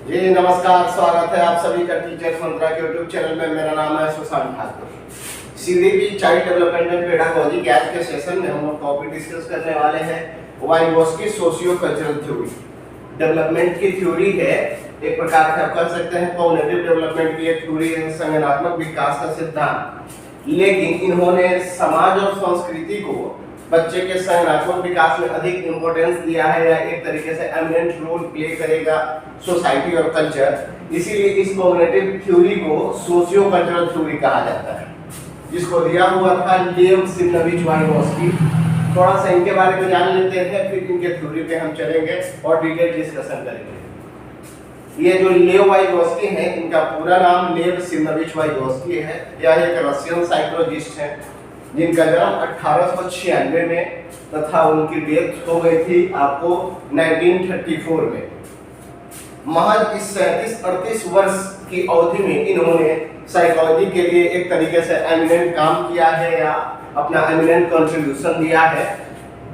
जी नमस्कार, स्वागत है आप सभी का टीचर्स मंत्रा के यूट्यूब चैनल में। मेरा नाम है Sushant Thakur. CDP child development and pedagogy के आज के सेशन में हम लोग टॉपिक डिस्कस करने वाले हैं Vygotsky socio cultural theory. Development की थ्योरी है, एक प्रकार से आप कर सकते हैं कॉग्निटिव डेवलपमेंट की एक थ्योरी है, संज्ञानात्मक विकास का सिद्धांत। लेकिन इन्होंने समाज और संस्कृति को बच्चे के संज्ञानात्मक विकास में अधिक इंपॉर्टेंस दिया है, या एक तरीके से एमिनेंट रोल प्ले करेगा सोसाइटी और कल्चर। इसीलिए इस कॉग्निटिव थ्योरी को सोशियो कल्चरल थ्योरी कहा जाता है, जिसको दिया हुआ था लेव सिमनोविच वाइगोस्की। थोड़ा सा इनके बारे में जान लेते हैं, फिर इनके थ्योरी पे हम चलेंगे और डिटेल डिस्कशन करेंगे। ये जो लेव वाइगोस्की है, इनका पूरा नाम लेव सिमनोविच वाइगोस्की है। यह एक रशियन साइकोलॉजिस्ट है जिनका जन्म 1896 में तथा उनकी डेथ हो गई थी आपको 1934 में। महज इस 37-38 वर्ष की अवधि में इन्होंने साइकोलॉजी के लिए एक तरीके से एमिनेंट काम किया है, या अपना एमिनेंट कंट्रीब्यूशन दिया है।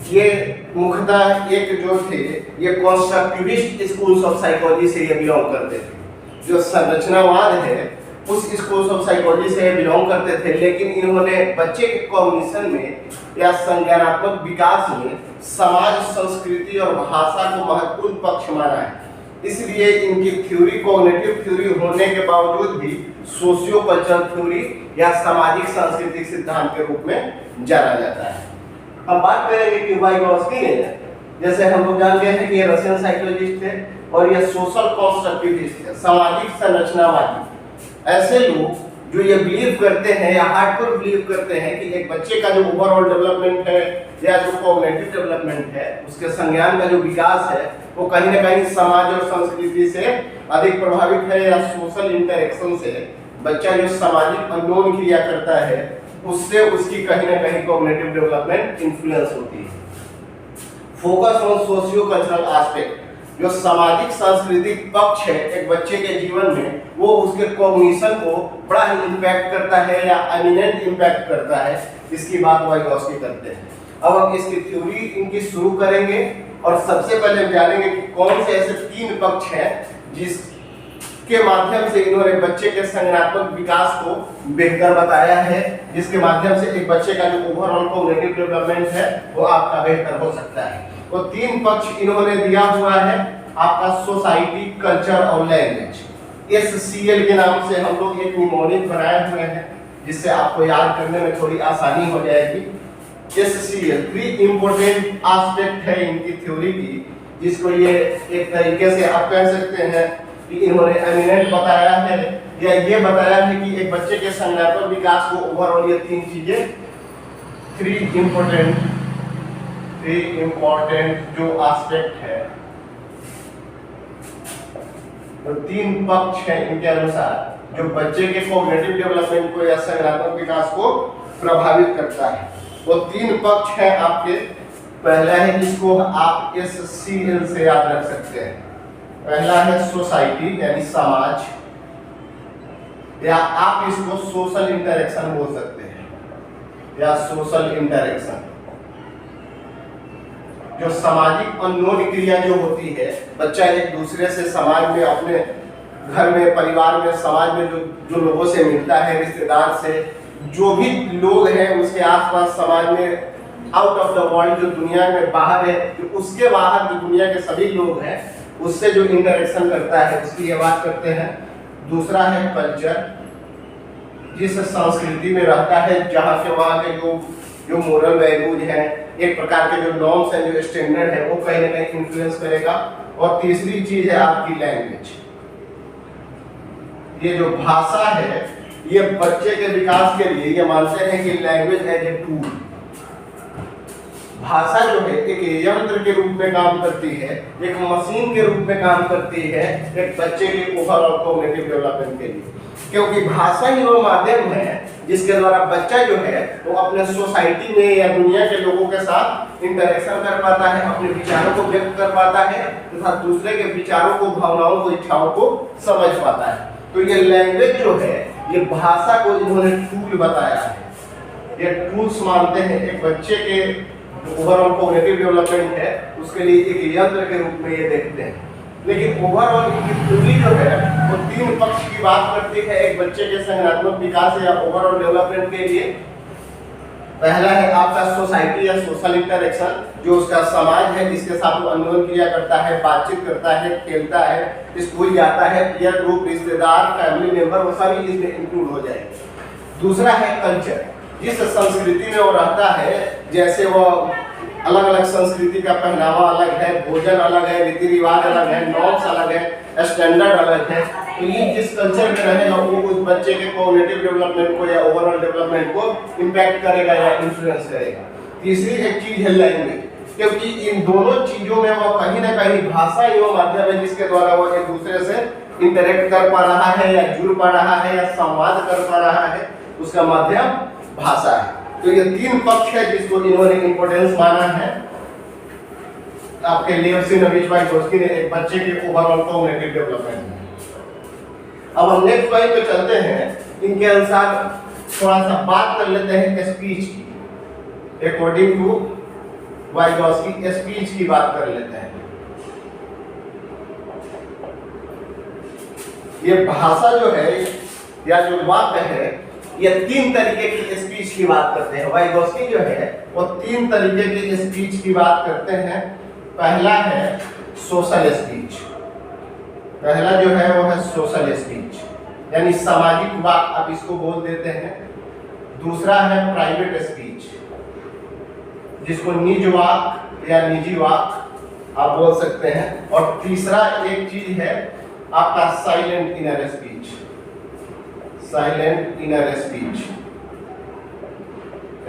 ये मुख्यतः एक जो थे, ये कंस्ट्रक्टिविस्ट स्कूल्स ऑफ साइकोलॉजी से ये बिलोंग करते थे। जो संरचनावाद है उस स्कूल ऑफ साइकोलॉजी से बिलोंग करते थे, लेकिन इन्होंने बच्चे के कॉग्निशन में या संज्ञानात्मक विकास में समाज, संस्कृति और भाषा को महत्वपूर्ण पक्ष माना है। इसलिए इनकी थ्योरी कॉग्निटिव थ्योरी होने के बावजूद भी सोशियो कल्चरल थ्योरी या सामाजिक सांस्कृतिक सिद्धांत के रूप में जाना जाता है। हम बात करेंगे कि वाइगोस्की ने, जैसे हम लोग जानते हैं कि ये रशियन साइकोलॉजिस्ट थे और ये सोशल कंस्ट्रक्टिविस्ट थे, सामाजिक संरचनावादी। ऐसे लोग जो ये बिलीव करते हैं या हार्डकोर बिलीव करते हैं कि एक बच्चे का जो ओवरऑल डेवलपमेंट है या जो कॉग्निटिव डेवलपमेंट है, उसके संज्ञान का जो विकास है, वो कहीं ना कहीं समाज और संस्कृति से अधिक प्रभावित है, या सोशल इंटरेक्शन से बच्चा जो सामाजिक अननोन क्रिया करता है उससे उसकी कहीं ना कहीं कॉग्निटिव डेवलपमेंट इन्फ्लुएंस होती है। Focus on socio cultural aspect, जो सामाजिक सांस्कृतिक पक्ष है एक बच्चे के जीवन में, वो उसके कॉग्निशन को बड़ा ही इम्पैक्ट करता है या एमिनेंट इम्पैक्ट करता है। इसकी बात वाइगोस्की करते हैं। अब हम इसकी थ्योरी इनकी शुरू करेंगे और सबसे पहले जानेंगे कि कौन से ऐसे 3 पक्ष हैं जिसके माध्यम से इन्होंने बच्चे के संज्ञानात्मक विकास को बेहतर बताया है, जिसके माध्यम से एक बच्चे का जो ओवरऑल कॉग्निटिव डेवलपमेंट है वो आपका बेहतर हो सकता है। वो 3 पक्ष इन्होंने दिया हुआ है आपका सोसाइटी, कल्चर और लैंग्वेज। SCL के नाम से हम लोग एक निमोनिक बनाए हुए हैं, जिससे आपको याद करने में थोड़ी आसानी हो जाएगी। SCL 3 इंपॉर्टेंट एस्पेक्ट है इनकी थ्योरी की, जिसको ये एक तरीके से आप कह सकते हैं कि इन्होंने एमिनेंट बताया है, या ये बताया है कि एक बच्चे के संज्ञानात्मक विकास को ओवरऑल ये 3 चीजें 3 इम्पोर्टेंट जो एस्पेक्ट है, तो 3 पक्ष हैं इनके अनुसार जो बच्चे के कॉग्निटिव डेवलपमेंट को या संज्ञानात्मक विकास को प्रभावित करता है। वो 3 पक्ष हैं आपके। पहला है, जिसको आप SCL से याद रख सकते हैं। पहला है सोसाइटी यानी समाज, या आप इसको सोशल इंटरेक्शन बोल सकते हैं, या सोशल इंटरेक्शन। जो सामाजिक अननोन क्रिया जो होती है, बच्चा एक दूसरे से समाज में, अपने घर में, परिवार में, समाज में जो लोगों से मिलता है, रिश्तेदार से, जो भी लोग हैं उसके आसपास समाज में, आउट ऑफ द वर्ल्ड जो दुनिया में बाहर है, जो उसके बाहर जो दुनिया के सभी लोग हैं उससे जो इंटरेक्शन करता है, उसकी ये बात करते हैं। दूसरा है कल्चर, जिस संस्कृति में रहता है, जहाँ के वहाँ के जो मोरल वैल्यूज हैं, एक प्रकार के जो नॉर्म्स हैं, जो स्टैंडर्ड है, वो कहीं ना कहीं इन्फ्लुएंस करेगा। और तीसरी चीज है आपकी लैंग्वेज। ये जो भाषा है, ये बच्चे के विकास के लिए ये मानते हैं कि लैंग्वेज एज ए टूल, भाषा जो है एक यंत्र के रूप में काम करती है, एक मशीन के रूप में काम करती है एक बच्चे के ओवरऑल कॉग्निटिव डेवलपमेंट के लिए। क्योंकि भाषा ही वो माध्यम है जिसके द्वारा बच्चा जो है वो अपने सोसाइटी में या दुनिया के लोगों के साथ इंटरेक्शन कर पाता है, अपने विचारों को व्यक्त कर पाता है तथा दूसरे के विचारों को, भावनाओं को, इच्छाओं को समझ पाता है। तो ये लैंग्वेज जो है, ये भाषा को इन्होंने टूल बताया है। ये टूल्स मानते हैं एक बच्चे के ओवरऑल कॉग्निटिव डेवलपमेंट है उसके लिए एक यंत्र के रूप में ये देखते हैं। लेकिन ओवरऑल इनकी थ्योरी जो है वो तीन पक्ष की बात करती है एक बच्चे के संज्ञानात्मक विकास या ओवरऑल डेवलपमेंट के लिए। पहला है आपका सोसाइटी या सोशल इंटरेक्शन, जो उसका समाज है जिसके साथ वो अन्योन्य क्रिया करता है, बातचीत करता है, खेलता है, स्कूल जाता है, पीयर ग्रुप, रिश्तेदार, फैमिली मेंबर, वो सभी इसमें इंक्लूड हो जाएंगे। दूसरा है कल्चर, जिस संस्कृति में वो रहता है, जैसे वो अलग अलग संस्कृति का पहनावा अलग है, भोजन अलग है, रीति रिवाज अलग है, नॉर्म्स अलग है, स्टैंडर्ड अलग है, तो ये जिस कल्चर में रहेगा वो उस बच्चे के कॉग्निटिव डेवलपमेंट को या ओवरऑल डेवलपमेंट को इम्पैक्ट करेगा या इन्फ्लुएंस करेगा। तीसरी एक चीज है लैंग्वेज, क्योंकि इन दोनों चीजों में वो कहीं ना कहीं भाषा एवं माध्यम है जिसके द्वारा वो एक दूसरे से इंटरेक्ट कर पा रहा है या जुड़ पा रहा है या संवाद कर पा रहा है, उसका माध्यम भाषा है। तो ये तीन पक्ष है जिसको इन्होंने इंपॉर्टेंस माना है आपके लियोसिनोविच-वाइगोत्स्की ने एक बच्चे के ओवरऑल कॉग्निटिव डेवलपमेंट में। अब हम नेक्स्ट पॉइंट पे चलते हैं। इनके अनुसार थोड़ा सा बात कर लेते हैं स्पीच की। अकॉर्डिंग टू वाइगोत्स्की स्पीच की बात कर लेते हैं। ये भाषा जो है या जो वाक्य है, ये तीन तरीके की स्पीच की बात करते हैं। वाइगोत्स्की जो है वो तीन तरीके की स्पीच की बात करते हैं। पहला है सोशल स्पीच, पहला जो है वो है सोशल स्पीच यानी सामाजिक वाक्य, आप इसको बोल देते हैं। दूसरा है प्राइवेट स्पीच, जिसको निज वाक्य या निजी वाक्य आप बोल सकते हैं। और तीसरा एक चीज है आपका silent inner speech, silent inner speech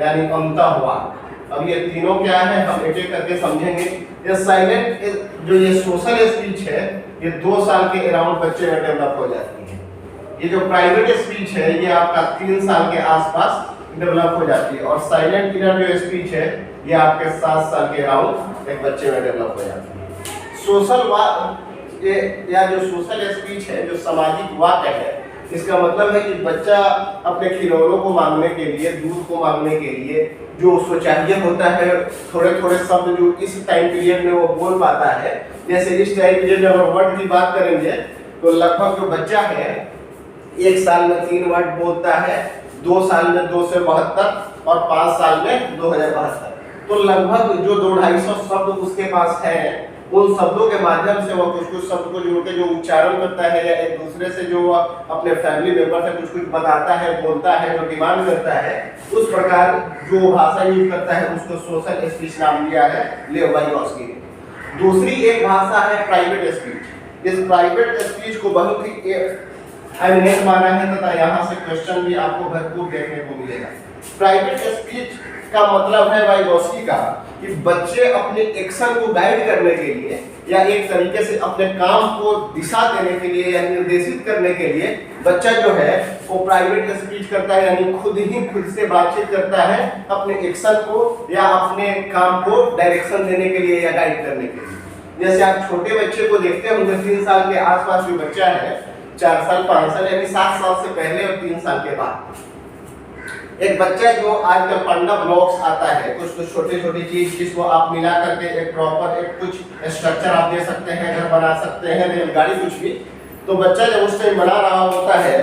यानी अंतः वाक्य। अब ये तीनों क्या है हम एक एक करके समझेंगे। ये साइलेंट जो ये सोशल स्पीच है ये 2 साल के अराउंड बच्चे में डेवलप हो जाती है। ये जो प्राइवेट स्पीच है ये आपका 3 साल के आसपास डेवलप हो जाती है। और साइलेंट इनर जो स्पीच है ये आपके 7 साल के अराउंड एक बच्चे में डेवलप हो जाती है। सोशल वाक्य या जो सोशल स्पीच है, जो सामाजिक वाक्य है, इसका मतलब है कि बच्चा अपने खिलौनों को मांगने के लिए, दूध को मांगने के लिए जो उसको चाहिए होता है, थोड़े थोड़े शब्द जो इस टाइम पीरियड में वो बोल पाता है। जैसे इस टाइम पीरियड में अगर वर्ड की बात करेंगे तो लगभग जो बच्चा है 1 साल में 3 वर्ड बोलता है, 2 साल में 2 से 72 और 5 साल में 2072। तो लगभग जो 200-250 शब्द उसके पास है, उन शब्दों के माध्यम से वो कुछ कुछ शब्द को जोड़ के जो उच्चारण करता है या एक दूसरे से जो अपने फैमिली मेंबर से कुछ कुछ बताता है, बोलता है, जो डिमांड करता है, उस प्रकार जो भाषा यूज करता है उसको सोशल स्पीच नाम दिया है लियो वाइगोत्स्की ने। दूसरी एक भाषा है प्राइवेट स्पीच। इस प्राइवेट स्पीच को बहुत ही अहमियत माना है तथा यहाँ से क्वेश्चन भी आपको भरपूर देखने को मिलेगा। प्राइवेट स्पीच का मतलब है वाइगोत्स्की का कि बच्चे अपने एक्शन को गाइड करने के लिए या एक तरीके से अपने काम को दिशा देने के लिए या निर्देशित करने के लिए बच्चा जो है वो प्राइवेट स्पीच करता है, यानी खुद से बातचीत करता है अपने एक्शन को या अपने काम को डायरेक्शन देने के लिए या गाइड करने के लिए। जैसे आप छोटे बच्चे को देखते होंगे, 3 साल के आसपास जो बच्चा है, 4 साल 5 साल यानी 7 साल से पहले और 3 साल के बाद, एक बच्चा जो आजकल पंडा ब्लॉक्स आता है, कुछ छोटी छोटी चीज जिसको आप मिला करके एक प्रॉपर एक कुछ स्ट्रक्चर आप दे सकते हैं, घर बना सकते हैं, रेलगाड़ी, कुछ भी। तो बच्चा जब उस टाइम बना रहा होता है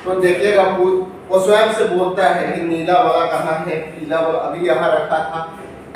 तो देखिएगा वो स्वयं से बोलता है कि नीला वाला कहाँ है, पीला वाला अभी यहाँ रखा था।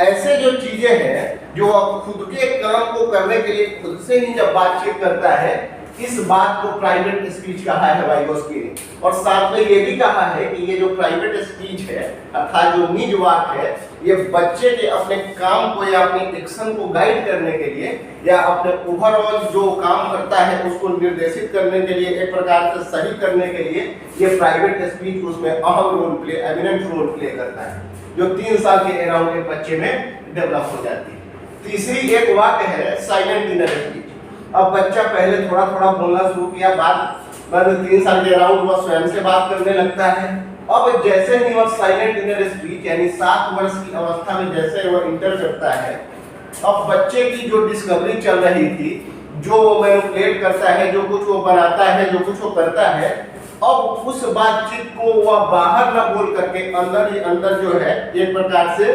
ऐसे जो चीजें हैं जो खुद के काम को करने के लिए खुद से ही जब बातचीत करता है, इस बात को प्राइवेट स्पीच कहा है वाइगोत्स्की ने। और साथ में ये भी कहा है कि ये जो प्राइवेट स्पीच है अर्थात जो निज वाक्य है, ये बच्चे के अपने काम को या अपने एक्शन को गाइड करने के लिए या अपने ओवरऑल जो काम करता है उसको निर्देशित करने के लिए, एक प्रकार से सही करने के लिए ये प्राइवेट स्पीच उसमें अहम role play, eminent role play करता है, जो 3 साल के अराउंड एक बच्चे में डेवलप हो जाती है। तीसरी एक वाक्य है साइलेंट इनर स्पीच। अब बच्चा पहले थोड़ा थोड़ा बोलना शुरू किया, बाद 3 साल के अराउंड वह स्वयं से बात करने लगता है। अब जैसे ही वह साइलेंट इनर स्पीच यानी 7 वर्ष की अवस्था में जैसे वह इंटर करता है, अब बच्चे की जो डिस्कवरी चल रही थी, जो वो मैनिपुलेट करता है, जो कुछ वो बनाता है, जो कुछ वो करता है, अब उस बातचीत को वह बाहर न बोल करके अंदर ही अंदर जो है एक प्रकार से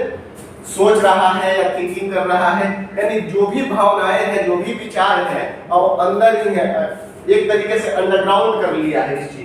सोच रहा है या थिंकिंग कर रहा है, यानी जो भी भावनाएं हैं, जो भी विचार है, अब अंदर ही है, एक तरीके से अंडरग्राउंड कर लिया है इस चीज।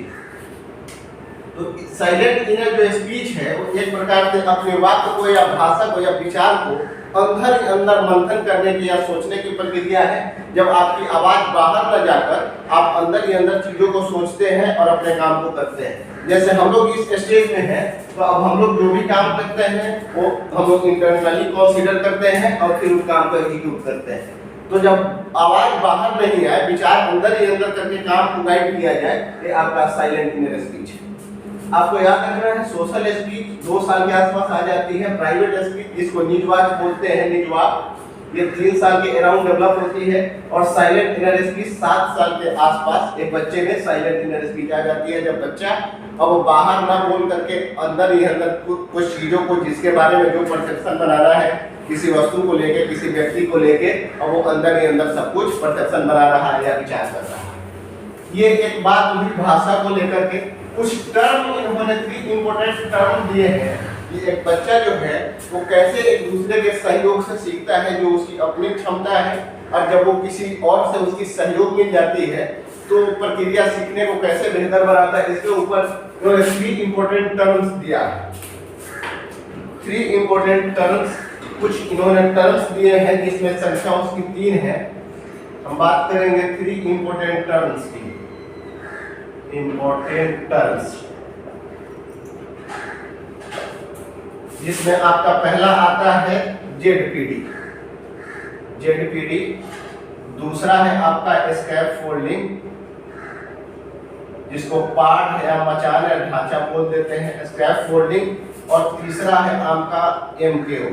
तो साइलेंट इनर जो स्पीच है वो एक प्रकार से अपने वाक्य को या भाषा को या विचार को अंदर ही अंदर मंथन करने की या सोचने की प्रक्रिया है। जब आपकी आवाज बाहर न जाकर आप अंदर ही अंदर चीजों को सोचते हैं और अपने काम को करते हैं। जैसे हम लोग इस स्टेज में हैं, तो अब हम लोग जो भी काम करते हैं वो हम लोग इंटरनली कंसीडर करते हैं और फिर उस काम को एग्जीक्यूट करते हैं। तो जब आवाज बाहर नहीं आए, विचार अंदर ही अंदर करके काम को गाइड किया जाए, ये आपका साइलेंट इनर स्पीच है। आपको याद रखना है, सोशल स्पीच 2 साल के आसपास आ जाती है। प्राइवेट स्पीच जिसको निजवाक बोलते हैं, निजवाक, ये 3 साल के अराउंड डेवलप होती है। और साइलेंट इनर स्पीच 7 साल के आसपास एक बच्चे में साइलेंट इनर स्पीच आ जाती है, जब बच्चा अब बाहर ना बोल करके अंदर ही अंदर कुछ चीजों को, जिसके बारे में जो परसेप्शन बनाना है किसी वस्तु को लेके, किसी व्यक्ति को लेके, और वो अंदर ही अंदर सब कुछ परसेप्शन बना रहा है या विचार कर रहा है। ये एक बात हुई भाषा को लेकर के। कुछ टर्म इन्होंने 3 इंपॉर्टेंट टर्म दिए हैं कि एक बच्चा जो है वो कैसे एक दूसरे के सहयोग से सीखता है, जो उसकी अपनी क्षमता है, और जब वो किसी और से उसकी सहयोग मिल जाती है तो प्रक्रिया सीखने को कैसे बेहतर बनाता है। इसके ऊपर उन्होंने 3 इंपॉर्टेंट टर्म्स दिया है। 3 इंपॉर्टेंट टर्म्स, कुछ इन्होंने टर्म्स दिए हैं जिसमें संख्या उसकी 3 है। हम बात करेंगे 3 इंपॉर्टेंट टर्म्स की। इंपॉर्टेंट टर्म्स, जिसमें आपका पहला आता है जेडपीडी। जेडपीडी, दूसरा है आपका स्कैफोल्डिंग, जिसको पार्ट या मचान या ढांचा बोल देते हैं, स्कैफोल्डिंग। और तीसरा है आपका एमकेओ,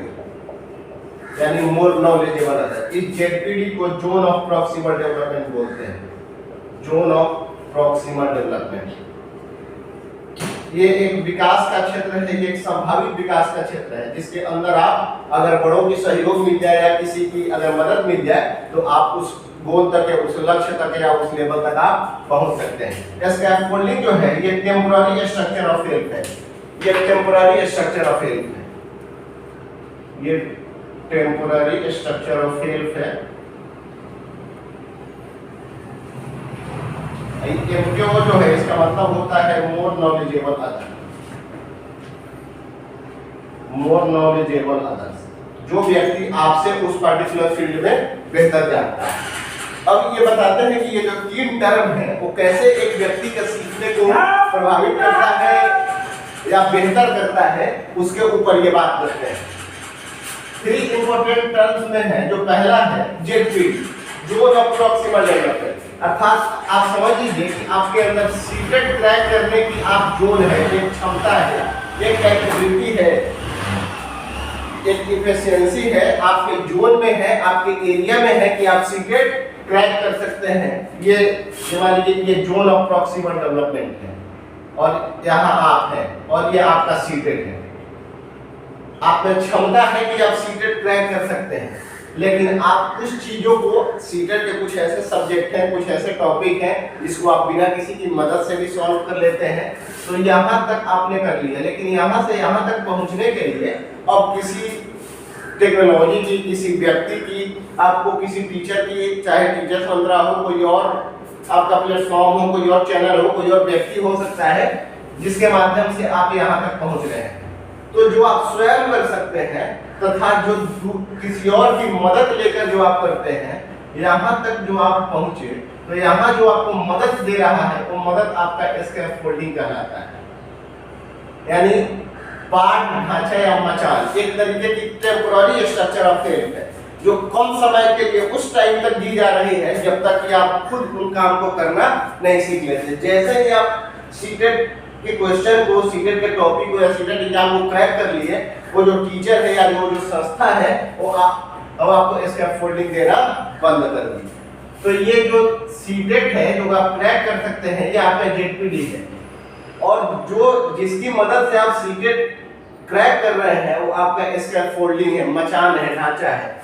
यानी मोर नॉलेजेबल अदर। इस जेडपीडी को जोन ऑफ प्रॉक्सिमल डेवलपमेंट बोलते हैं, जोन ऑफ प्रॉक्सिमल डेवलपमेंट। ये एक विकास का क्षेत्र है, ये एक संभावित विकास का क्षेत्र है, जिसके अंदर आप अगर बड़ों की सहयोग मिल जाए या किसी की अगर मदद मिल जाए तो आप उस गोल तक या उस लक्ष्य तक या उस लेवल तक आप पहुंच सकते हैं। स्कैफोल्डिंग जो है ये टेम्पोररी स्ट्रक्चर ऑफ हेल्थ है, ये टेम्पोररी स्ट्रक्चर ऑफ हेल्थ है, ये टेम्पोररी स्ट्रक्चर ऑफ हेल्थ है। एमकेओ जो है इसका मतलब होता है more knowledgeable other, more knowledgeable others, जो व्यक्ति आपसे उस पर्टिकुलर फील्ड में बेहतर जानता है। अब ये बताते हैं कि ये जो 3 टर्म है वो कैसे एक व्यक्ति के सीखने को प्रभावित करता है या बेहतर करता है, उसके ऊपर ये बात करते हैं। 3 इंपॉर्टेंट टर्म्स में है, जो पहला है ZPD, zone of proximal development. अर्थात आप समझ लीजिए कि आपके अंदर सीक्रेट क्रैक करने की आप जोन है, एक क्षमता है, एक कैपेबिलिटी है, एक इफिशिएंसी है, आपके जोन में है, आपके एरिया में है कि आप सीक्रेट क्रैक कर सकते हैं। ये मान लीजिए ये जोन ऑफ प्रॉक्सिमल डेवलपमेंट है और यहाँ आप हैं और ये आपका सीक्रेट है। आप में क्षमता है कि आप सीक्रेट क्रैक कर सकते हैं, लेकिन आप कुछ चीजों को, सीक्रेट के कुछ ऐसे सब्जेक्ट हैं, कुछ ऐसे टॉपिक हैं जिसको आप बिना किसी की मदद से भी सॉल्व कर लेते हैं। तो यहाँ तक आपने कर लिया, लेकिन यहाँ से यहाँ तक पहुँचने के लिए अब किसी टेक्नोलॉजी की, किसी व्यक्ति की, आपको किसी टीचर की, चाहे टीचर संद्रा हो, कोई और आपका प्लेटफॉर्म हो, कोई और चैनल हो, कोई और व्यक्ति हो सकता है जिसके माध्यम से आप यहाँ तक पहुँच रहे हैं। तो जो आप स्वयं कर सकते हैं तथा जो किसी और की मदद लेकर जो आप करते हैं, यहाँ तक जो आप पहुँचे, तो यहाँ जो आपको मदद दे रहा है वो मदद आपका स्कैफोल्डिंग कहलाता है, यानी पार्ट, ढांचा या मचान, एक तरीके की टेम्पोररी स्ट्रक्चर ऑफ हेल्थ है, जो कम समय के लिए उस टाइम तक दी जा रही है जब तक कि आप खुद उन काम को करना नहीं सीख लेते। जैसे ही आप सीटेट के क्वेश्चन को, सीटेट के टॉपिक को या सीटेट एग्जाम को क्रैक कर लिए, वो जो टीचर है या जो संस्था है वो अब आपको स्कैफोल्डिंग देना बंद कर दी। तो ये जो सीटेट है जो आप क्रैक कर सकते हैं, ये आपका जेडपीडी है, और जो जिसकी मदद से आप सीटेट क्रैक कर रहे हैं वो आपका स्कैफोल्डिंग है, मचान है, ढांचा है।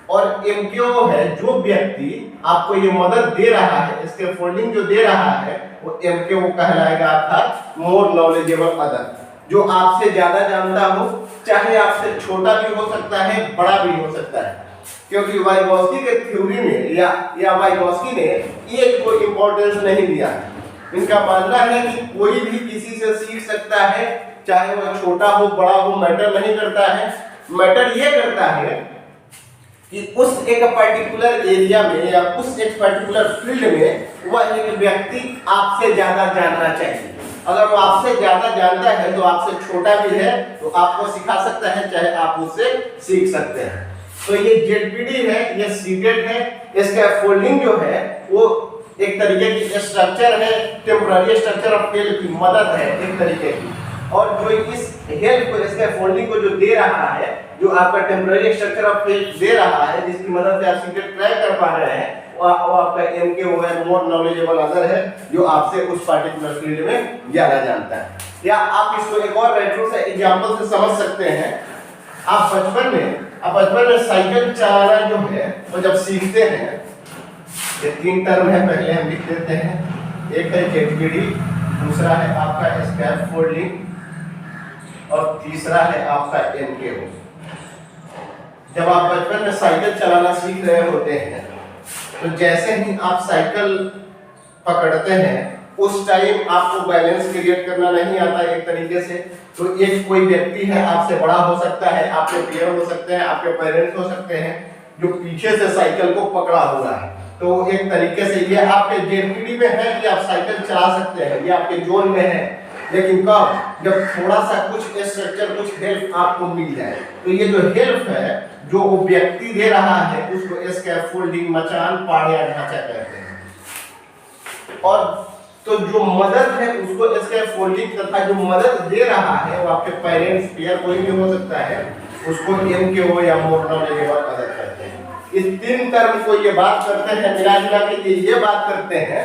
और एमकेओ है, जो व्यक्ति आपको ये मदद दे रहा है, स्कैफोल्डिंग जो दे रहा है, वो एमकेओ कहलाएगा, अर्थात मोर नॉलेजेबल अदर। जो आपसे ज्यादा जानता हो, चाहे आपसे छोटा भी हो सकता है, बड़ा भी हो सकता है। क्योंकि वाइगोत्स्की के थ्योरी में या वाइगोत्स्की ने एज को इंपॉर्टेंस नहीं दिया है। इनका मानना है कि कोई भी किसी से सीख सकता है, चाहे वह छोटा हो बड़ा हो, मैटर नहीं करता है। मैटर ये करता है कि उस एक पर्टिकुलर एरिया में या उस एक पर्टिकुलर फील्ड में वह एक व्यक्ति आपसे ज्यादा जानना चाहिए। अगर वो आपसे ज्यादा जानता है तो आपसे छोटा भी है तो आपको सिखा सकता है, चाहे आप उससे सीख सकते हैं। तो ये जेडपीडी है, ये सीटेट है। इसका फोल्डिंग जो है वो एक तरीके की स्ट्रक्चर है, टेम्पररी स्ट्रक्चर ऑफ हेल्प की मदद है एक तरीके की। और जो इस हेल्प को, इसके फोल्डिंग को जो दे रहा है, जो आपका टेम्पररी स्ट्रक्चर ऑफ हेल्प दे रहा है, जिसकी मदद से आप सीटेट ट्रैक कर पा रहे हैं, वो आपका एमके है, मोर नॉलेजेबल अदर है, जो आपसे उस पार्टिकुलर फील्ड में ज्यादा जानता है। या आप इसको एक और रेट्रो से एग्जांपल से समझ सकते हैं। आप बचपन में साइकिल चलाना जो है वो जब सीखते हैं, ये 3 टर्म है, पहले हम लिख देते हैं। एक है जेडपीडी, दूसरा है आपका स्कैफोल्डिंग और तीसरा है आपका एमकेओ। जब आप बचपन में साइकिल चलाना सीख रहे होते हैं तो जैसे ही आप साइकिल पकड़ते हैं उस टाइम आपको बैलेंस क्रिएट करना नहीं आता एक तरीके से। तो एक कोई व्यक्ति है, आपसे बड़ा हो सकता है, आपके पेयर हो सकते हैं, आपके पेरेंट्स हो सकते हैं, जो पीछे से साइकिल को पकड़ा हुआ है। तो एक तरीके से ये आपके जेडपीडी में है कि आप साइकिल चला सकते हैं, ये आपके जोन में है। लेकिन कब? जब थोड़ा सा कुछ स्ट्रक्चर, कुछ हेल्प आपको मिल जाए। तो ये जो हेल्प है जो वो व्यक्ति दे रहा है उसको स्कैफोल्डिंग, मचान, पाड़ या ढांचा कहते हैं। और तो जो मदद है उसको स्कैफोल्डिंग, तथा जो मदद दे रहा है वो आपके पेरेंट्स, पेयर कोई भी हो सकता है, उसको एमकेओ या मोर नॉलेजेबल मदद कहते हैं। इस 3 टर्म को ये बात करते हैं, मिला जुला के ये बात करते हैं।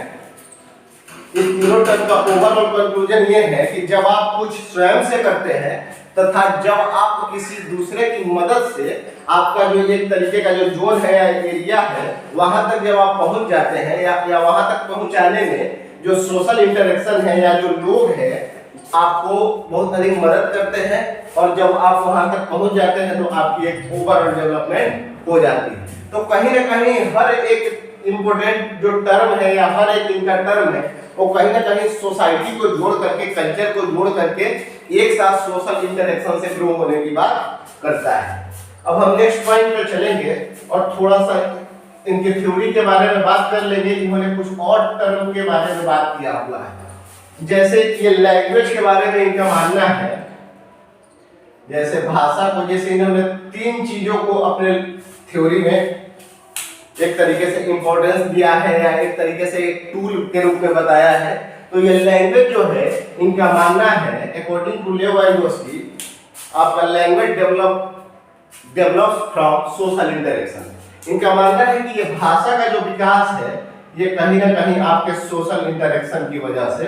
इस तीनों टर्म का ओवरऑल कंक्लूजन ये है कि जब आप कुछ स्वयं से करते हैं तथा जब आप किसी दूसरे की मदद से आपका जो एक तरीके का जो जोन है या एरिया है वहां तक जब आप पहुंच जाते हैं या वहां तक पहुंचाने में जो सोशल इंटरेक्शन है या जो लोग हैं आपको बहुत अधिक मदद करते हैं, और जब आप वहां तक पहुंच जाते हैं तो आपकी एक ओवरऑल डेवलपमेंट हो जाती है। तो कहीं ना कहीं हर एक इम्पोर्टेंट जो टर्म है या हर एक इनका टर्म है वो कहीं ना कहीं सोसाइटी को जोड़ करके, कल्चर को जोड़ करके एक साथ सोशल इंटरेक्शन से ग्रो होने की बात करता है। अब हम नेक्स्ट पॉइंट पे चलेंगे और थोड़ा सा इनके थ्योरी के बारे में बात कर लेंगे। इन्होंने कुछ और टर्म के बारे में बात किया हुआ है, जैसे ये लैंग्वेज के बारे में इनका मानना है। जैसे भाषा को, जैसे इन्होंने 3 चीजों को अपने थ्योरी में एक तरीके से इंपॉर्टेंस दिया है या एक तरीके से एक टूल के रूप में बताया है। तो ये लैंग्वेज जो है इनका मानना है, अकॉर्डिंग टू वाइगोत्स्की, आपका language develops from social interaction. इनका मानना है कि ये भाषा का जो विकास है ये कहीं ना कहीं आपके सोशल इंटरेक्शन की वजह से,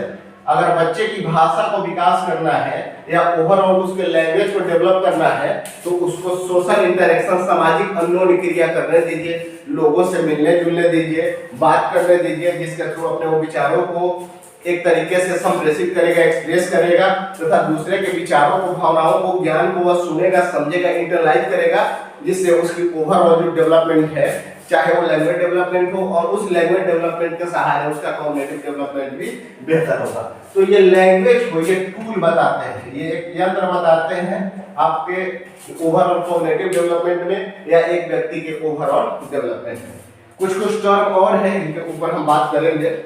अगर बच्चे की भाषा को विकास करना है या ओवरऑल उसके लैंग्वेज को डेवलप करना है तो उसको सोशल इंटरेक्शन, सामाजिक अनोनी क्रिया करने दीजिए, लोगों से मिलने जुलने दीजिए, बात करने दीजिए, जिसके थ्रू अपने वो विचारों को एक तरीके से संप्रेषित करेगा, एक्सप्रेस करेगा, तथा दूसरे के विचारों को, भावनाओं को, ज्ञान को वह सुनेगा, समझेगा, इंटरलाइज करेगा, जिससे उसकी ओवरऑल जो डेवलपमेंट है, चाहे वो लैंग्वेज डेवलपमेंट हो, और उस लैंग्वेज डेवलपमेंट के सहारे उसका कॉग्निटिव डेवलपमेंट भी बेहतर होगा। तो ये लैंग्वेज को ये टूल बताते हैं, ये एक यंत्र बताते हैं आपके ओवरऑल कॉग्निटिव डेवलपमेंट में या एक व्यक्ति के ओवरऑल डेवलपमेंट में। कुछ टर्म और है, इनके ऊपर हम बात करेंगे।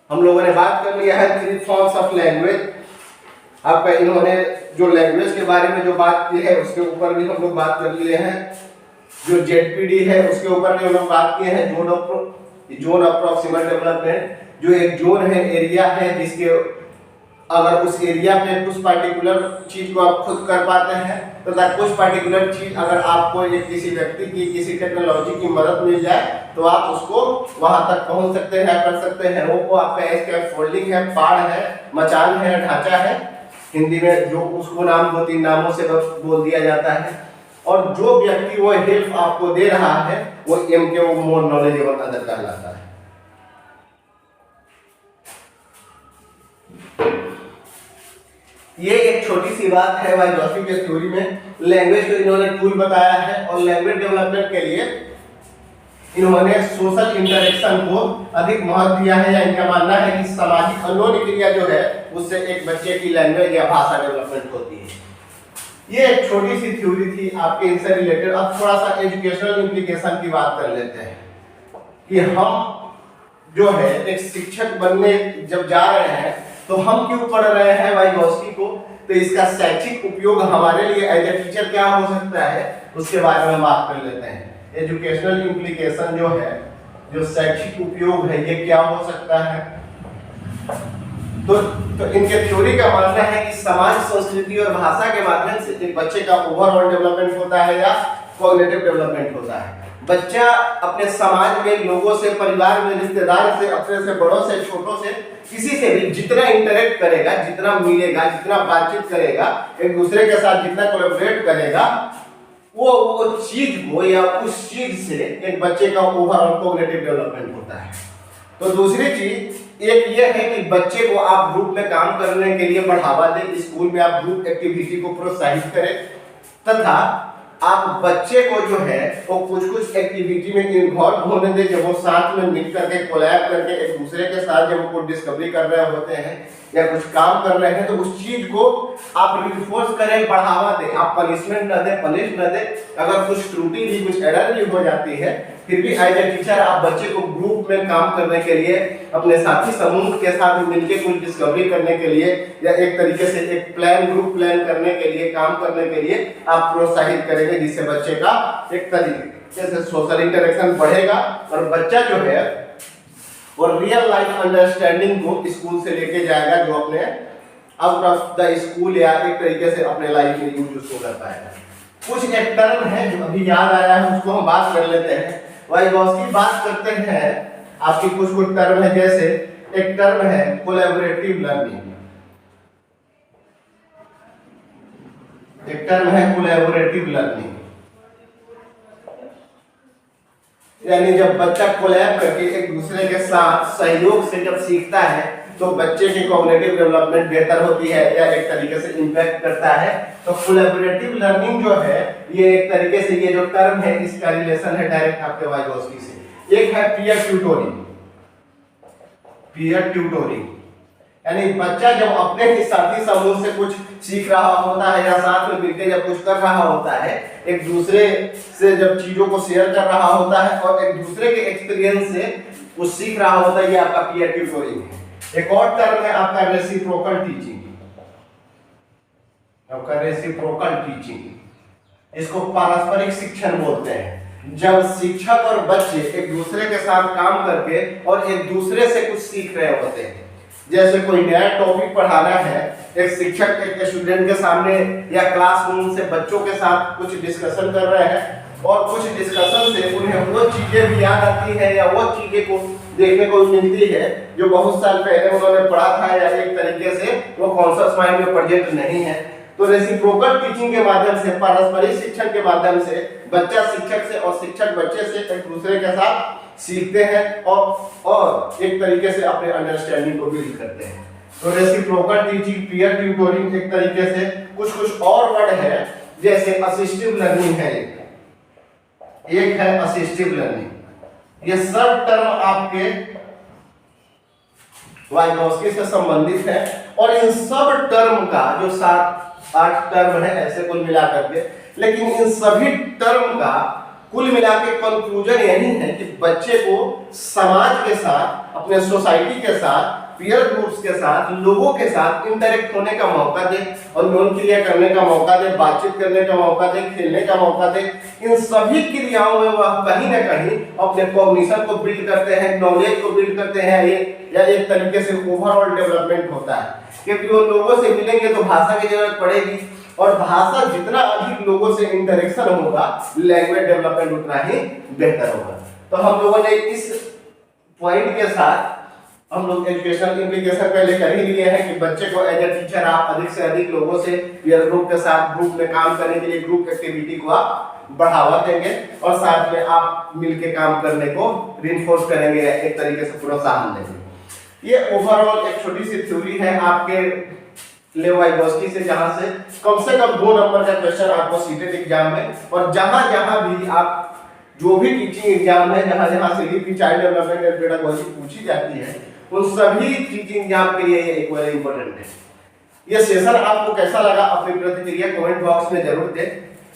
हम लोगों ने बात कर लिया है 3 फॉर्म्स ऑफ लैंग्वेज। आपका इन्होंने जो लैंग्वेज के बारे में जो बात की है उसके ऊपर भी हम लोग बात कर लिए हैं। जो जेडपीडी है उसके ऊपर भी हम लोग बात किए हैं, जोन ऑफ प्रॉक्सिमल डेवलपमेंट। जो एक जोन है, एरिया है, जिसके अगर उस एरिया में कुछ पार्टिकुलर चीज को आप खुद कर पाते हैं तथा कुछ पार्टिकुलर चीज अगर आपको एक किसी व्यक्ति की, किसी टेक्नोलॉजी की मदद मिल जाए तो आप उसको वहां तक पहुंच सकते हैं, कर सकते हैं। वो आपका स्कैफोल्डिंग है, पाड़ है, मचान है, ढांचा है, हिंदी में जो उसको नाम 2-3 नामों से बोल दिया जाता है। और जो व्यक्ति वो हेल्प आपको दे रहा है वो एमकेओ, मोर नॉलेजेबल अदर कहलाता है। ये एक छोटी सी बात है वाइगोत्स्की के थ्योरी में। लैंग्वेज को इन्होंने टूल बताया है और लैंग्वेज डेवलपमेंट के लिए इन्होंने सोशल इंटरेक्शन को अधिक महत्व दिया है, या इनका मानना है कि सामाजिक अनोन्य क्रिया जो है उससे एक बच्चे की लैंग्वेज या भाषा डेवलपमेंट होती है। ये एक छोटी सी थ्योरी थी आपके इनसे रिलेटेड। अब थोड़ा सा एजुकेशनल इम्प्लीकेशन की बात कर लेते हैं कि हम जो है एक शिक्षक बनने जब जा रहे हैं तो हम क्यों पढ़ रहे हैं वाइगोत्स्की को, तो इसका शैक्षिक उपयोग हमारे लिए एज ए टीचर क्या हो सकता है उसके बारे में बात कर लेते हैं। एजुकेशनल इम्प्लीकेशन जो है, जो शैक्षिक उपयोग है, ये क्या हो सकता है। तो इनके थ्योरी का मानना है कि समाज, संस्कृति और भाषा के माध्यम से एक बच्चे का ओवरऑल डेवलपमेंट होता है या कॉग्निटिव डेवलपमेंट होता है। बच्चा अपने समाज में लोगों से, परिवार में, रिश्तेदार से, अपने से बड़ों से, छोटों से, किसी से भी जितना इंटरेक्ट करेगा, जितना मिलेगा, जितना बातचीत करेगा, एक दूसरे के साथ जितना कोलैबोरेट करेगा, वो चीज को या उस चीज से एक बच्चे का ओवरऑल कॉग्निटिव डेवलपमेंट होता है। तो दूसरी चीज एक ये है कि बच्चे को आप ग्रुप में काम करने के लिए बढ़ावा दें, स्कूल में आप ग्रुप एक्टिविटी को प्रोत्साहित करें, तथा आप बच्चे को जो है वो कुछ एक्टिविटी में इन्वॉल्व होने दें, जब वो साथ में मिल करके कोलैब करके एक दूसरे के साथ जब वो कुछ डिस्कवरी कर रहे होते हैं या कुछ काम कर रहे हैं, तो उस चीज को आप रिइंफोर्स करें, बढ़ावा दें। आप पनिशमेंट न दें, पनिश न दें। अगर कुछ त्रुटि भी, कुछ एरर भी हो जाती है, फिर भी एज ए टीचर आप बच्चे को ग्रुप में काम करने के लिए, अपने साथी समूह के साथ मिलकर कुछ डिस्कवरी करने के लिए या एक तरीके से एक प्लान, ग्रुप प्लान करने के लिए, काम करने के लिए आप प्रोत्साहित करेंगे, जिससे बच्चे का एक तरीके से सोशल इंटरेक्शन बढ़ेगा और बच्चा जो है और रियल लाइफ अंडरस्टैंडिंग को स्कूल से लेके जाएगा, जो अपने आउट ऑफ द स्कूल या एक तरीके से अपने लाइफ में यूज उसको कर पाएगा। कुछ एक टर्म है जो अभी याद आया है, उसको हम बात कर लेते हैं। वाइगोत्स्की बात करते हैं आपकी कुछ टर्म है, जैसे एक टर्म है कोलैबोरेटिव लर्निंग, एक टर्म है कोलैबोरेटिव लर्निंग, यानी जब बच्चा कोलैब करके एक दूसरे के साथ सहयोग से जब सीखता है तो बच्चे की कॉग्निटिव डेवलपमेंट बेहतर होती है या एक तरीके से इम्पैक्ट करता है। तो कोलैबोरेटिव लर्निंग जो है, ये एक तरीके से ये जो टर्म है इसका रिलेशन है डायरेक्ट आपके वाइगोत्स्की से। एक है पीयर ट्यूटोरिंग, पीयर ट्यूटोरिंग यानी बच्चा जब अपने ही साथी समूह से कुछ सीख रहा होता है या साथ में मिलकर जब कुछ कर रहा होता है, एक दूसरे से जब चीजों को शेयर कर रहा होता है और एक दूसरे के एक्सपीरियंस से कुछ सीख रहा होता है, ये आपका पीयर ट्यूटोरिंग है। एक और टर्म है आपका रेसिप्रोकल टीचिंग, आपका रेसिप्रोकल टीचिंग, इसको पारस्परिक शिक्षण बोलते हैं। जब शिक्षक और बच्चे एक दूसरे के साथ काम करके और एक दूसरे से कुछ सीख रहे होते हैं, जैसे कोई नया टॉपिक पढ़ाना है, एक शिक्षक एक स्टूडेंट के सामने या क्लासरूम से बच्चों के साथ कुछ डिस्कशन कर रहे हैं और कुछ डिस्कशन से उन्हें वो चीजें भी याद आती है या वो चीजें को देखने को मिलती है जो बहुत साल पहले उन्होंने पढ़ा था या एक तरीके से वो कॉन्शियस माइंड में प्रेजेंट नहीं है। तो रेसिप्रोकल टीचिंग के माध्यम से, पारस्परिक शिक्षण के माध्यम से बच्चा शिक्षक से और शिक्षक बच्चे से एक दूसरे के साथ सीखते हैं और एक तरीके से अपने अंडरस्टैंडिंग को बिल्ड करते हैं। तो रेसिप्रोकल टीचिंग, पीयर ट्यूटोरिंग, एक तरीके से कुछ और वर्ड है जैसे असिस्टिव लर्निंग है, एक है असिस्टिव लर्निंग। ये सब टर्म आपके वाइगोत्स्की से संबंधित है और इन सब टर्म का जो 7-8 टर्म है ऐसे कुल मिलाकर के, लेकिन इन सभी टर्म का कुल मिला के कंक्लूजन यही है कि बच्चे को समाज के साथ, अपने सोसाइटी के साथ, पीयर ग्रुप्स के साथ, लोगों के साथ इंटरेक्ट होने का मौका दे और नॉन क्रिया करने का मौका दे, बातचीत करने का मौका दे, खेलने का मौका दे। इन सभी क्रियाओं में वह कहीं ना कहीं अपने कॉग्निशन को बिल्ड करते हैं, नॉलेज को बिल्ड करते हैं, या एक तरीके से ओवरऑल डेवलपमेंट होता है। क्योंकि वो लोगों से मिलेंगे तो भाषा की जरूरत पड़ेगी और भाषा जितना अधिक लोगों से इंटरेक्शन होगा, लैंग्वेज डेवलपमेंट उतना ही बेहतर होगा। तो हम लोगों ने इस पॉइंट के साथ हम लोग एजुकेशनल इम्प्लीकेशन पहले कर ही लिए हैं कि बच्चे को एज ए टीचर आप अधिक से अधिक लोगों से पीयर ग्रुप के साथ ग्रुप में काम करने के लिए ग्रुप एक्टिविटी को आप बढ़ावा देंगे और साथ में आप मिलके काम करने को रिइंफोर्स करेंगे, एक तरीके से प्रोत्साहन देंगे। ये ओवरऑल एक छोटी सी थ्योरी है आपके लेवाइगोस्की से, जहां से कम 2 नंबर का क्वेश्चन आपको सीटेट एग्जाम में, और जहां भी आप जो भी टीचिंग एग्जाम है, जहां CDP child development and pedagogy पूछी जाती है, उन सभी टीचिंग एग्जाम के लिए ये इक्वली इंपॉर्टेंट है। ये सेशन आपको कैसा लगा अपनी प्रतिक्रिया कमेंट बॉक्स में जरूर दें,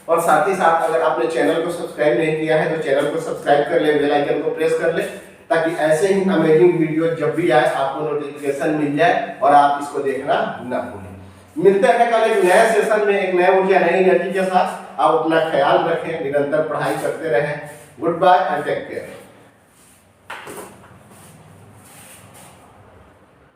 और साथ ही साथ अगर आपने चैनल को सब्सक्राइब नहीं किया है तो चैनल को सब्सक्राइब कर ले, बेल आइकन को प्रेस कर ले, ताकि ऐसे ही अमेजिंग वीडियो जब भी आए आपको नोटिफिकेशन मिल जाए और आप इसको देखना ना भूलें। मिलते हैं कल एक नए सेशन में, एक नए ऊर्जा, नई एनर्जी के साथ। आप अपना ख्याल रखें, निरंतर पढ़ाई करते रहें। Goodbye and take care.